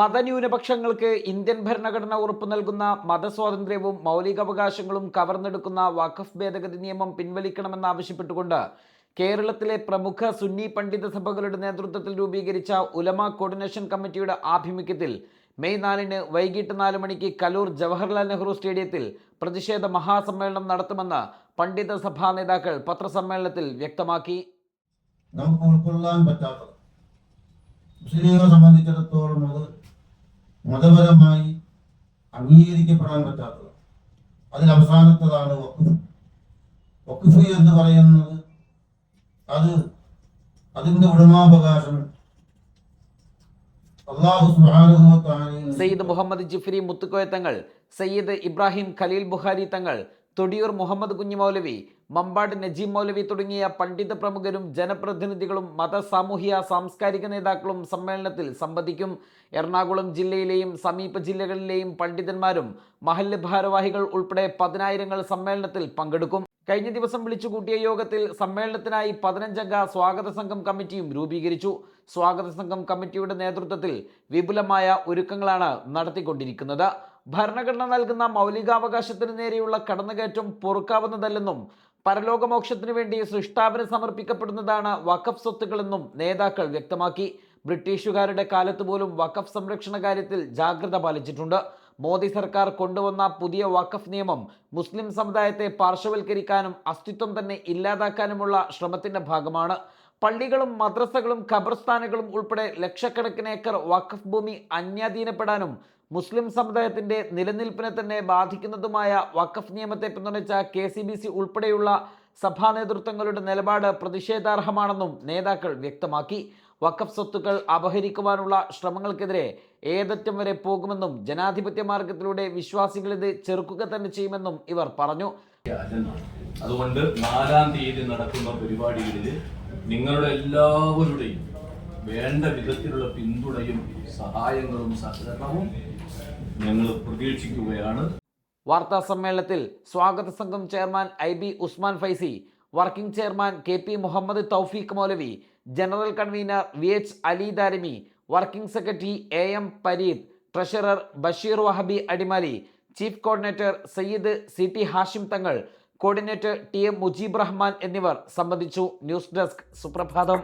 മതന്യൂനപക്ഷങ്ങൾക്ക് Indian ഭരണഘടന ഉറപ്പു നൽകുന്ന മതസ്വാതന്ത്ര്യവും മൗലികാവകാശങ്ങളും കവർന്നെടുക്കുന്ന വഖഫ് ഭേദഗതി നിയമം പിൻവലിക്കണമെന്നാവശ്യപ്പെട്ടുകൊണ്ട് കേരളത്തിലെ പ്രമുഖ സുന്നി പണ്ഡിത സഭകളുടെ നേതൃത്വത്തിൽ രൂപീകരിച്ച ഉലമ കോർഡിനേഷൻ കമ്മിറ്റിയുടെ ആഭിമുഖ്യത്തിൽ മെയ് 4-ന് വൈകിട്ട് 4 മണിക്ക് കലൂർ ജവഹർലാൽ നെഹ്റു സ്റ്റേഡിയത്തിൽ പ്രതിഷേധ മഹാസമ്മേളനം നടത്തുമെന്ന് പണ്ഡിത സഭാ നേതാക്കൾ പത്രസമ്മേളനത്തിൽ വ്യക്തമാക്കി. നമുക്ക് ഉൾക്കൊള്ളാൻ പറ്റാത്തത് മുസ്ലിങ്ങളെ സംബന്ധിച്ചിടത്തോളം അത് മതപരമായി അംഗീകരിക്കപ്പെടാൻ പറ്റാത്തത്. അതിൽ അവസാനത്തതാണ് വഖഫ്. വഖഫ് എന്ന് പറയുന്നത് അതിന്റെ ഉടമാവകാശം അല്ലാഹു സുബ്ഹാനഹു വ തആല. സയ്യിദ് മുഹമ്മദ് ജിഫ്രി മുത്തുക്കോയ തങ്ങൾ, സയ്യിദ് ഇബ്രാഹിം ഖലീൽ ബുഖാരി തങ്ങൾ, തൊടിയൂർ മുഹമ്മദ് കുഞ്ഞി മൗലവി, മമ്പാട് നജീം മൗലവി തുടങ്ങിയ പണ്ഡിത പ്രമുഖരും ജനപ്രതിനിധികളും മത സാമൂഹ്യ സാംസ്കാരിക നേതാക്കളും സമ്മേളനത്തിൽ സംബന്ധിക്കും. എറണാകുളം ജില്ലയിലെയും സമീപ ജില്ലകളിലെയും പണ്ഡിതന്മാരും മഹല്ല് ഭാരവാഹികൾ ഉൾപ്പെടെ 10,000 സമ്മേളനത്തിൽ പങ്കെടുക്കും. കഴിഞ്ഞ ദിവസം വിളിച്ചുകൂട്ടിയ യോഗത്തിൽ സമ്മേളനത്തിനായി 15-അംഗ സ്വാഗത സംഘം കമ്മിറ്റിയും രൂപീകരിച്ചു. സ്വാഗത സംഘം കമ്മിറ്റിയുടെ നേതൃത്വത്തിൽ വിപുലമായ ഒരുക്കങ്ങളാണ് നടത്തിക്കൊണ്ടിരിക്കുന്നത്. ഭരണഘടന നൽകുന്ന മൗലികാവകാശത്തിന് നേരെയുള്ള കടന്നുകയറ്റം പൊറുക്കാവുന്നതല്ലെന്നും പരലോകമോക്ഷത്തിനു വേണ്ടി സൃഷ്ടാവിന് സമർപ്പിക്കപ്പെടുന്നതാണ് വഖഫ് സ്വത്തുക്കളെന്നും നേതാക്കൾ വ്യക്തമാക്കി. ബ്രിട്ടീഷുകാരുടെ കാലത്ത് പോലും വഖഫ് സംരക്ഷണ കാര്യത്തിൽ ജാഗ്രത പാലിച്ചിട്ടുണ്ട്. മോദി സർക്കാർ കൊണ്ടുവന്ന പുതിയ വഖഫ് നിയമം മുസ്ലിം സമുദായത്തെ പാർശ്വവൽക്കരിക്കാനും അസ്തിത്വം തന്നെ ഇല്ലാതാക്കാനുമുള്ള ശ്രമത്തിന്റെ ഭാഗമാണ്. പള്ളികളും മദ്രസകളും ഖബർസ്ഥാനുകളും ഉൾപ്പെടെ ലക്ഷക്കണക്കിന് ഏക്കർ വഖഫ് ഭൂമി അന്യാധീനപ്പെടാനും മുസ്ലിം സമുദായത്തിന്റെ നിലനിൽപ്പിനെ തന്നെ ബാധിക്കുന്നതുമായ വഖഫ് നിയമത്തെ പിന്തുണച്ച KCBC ഉൾപ്പെടെയുള്ള സഭാ നേതൃത്വങ്ങളുടെ നിലപാട് പ്രതിഷേധാർഹമാണെന്നും നേതാക്കൾ വ്യക്തമാക്കി. വഖഫ് സ്വത്തുക്കൾ അപഹരിക്കുവാനുള്ള ശ്രമങ്ങൾക്കെതിരെ ഏതറ്റം വരെ പോകുമെന്നും ജനാധിപത്യ മാർഗത്തിലൂടെ വിശ്വാസികൾ ഇത് ചെറുക്കുക തന്നെ ചെയ്യുമെന്നും ഇവർ പറഞ്ഞു. അതുകൊണ്ട് 4-ാം തീയതി നടക്കുന്ന പരിപാടികളിൽ നിങ്ങളുടെ എല്ലാവരുടെയും വേണ്ട വിധത്തിലുള്ള പിന്തുണയും സഹായങ്ങളും സഹകരണവും ഞങ്ങൾ പ്രതീക്ഷിക്കുകയാണ്. വാർത്താ സമ്മേളനത്തിൽ സ്വാഗത സംഘം chairman IB Usman Faizi, working chairman KP Muhammad Thoufeeq Moulavi, general convener VH Ali Darimi, working secretary AM Pareed, treasurer Basheer Wahabi Adimali, chief coordinator Sayyid CT Hashim Thangal, coordinator TM Mujeeb Rahman എന്നിവർ സംബന്ധിച്ചു. ന്യൂസ് ഡെസ്ക് സുപ്രഭാതം.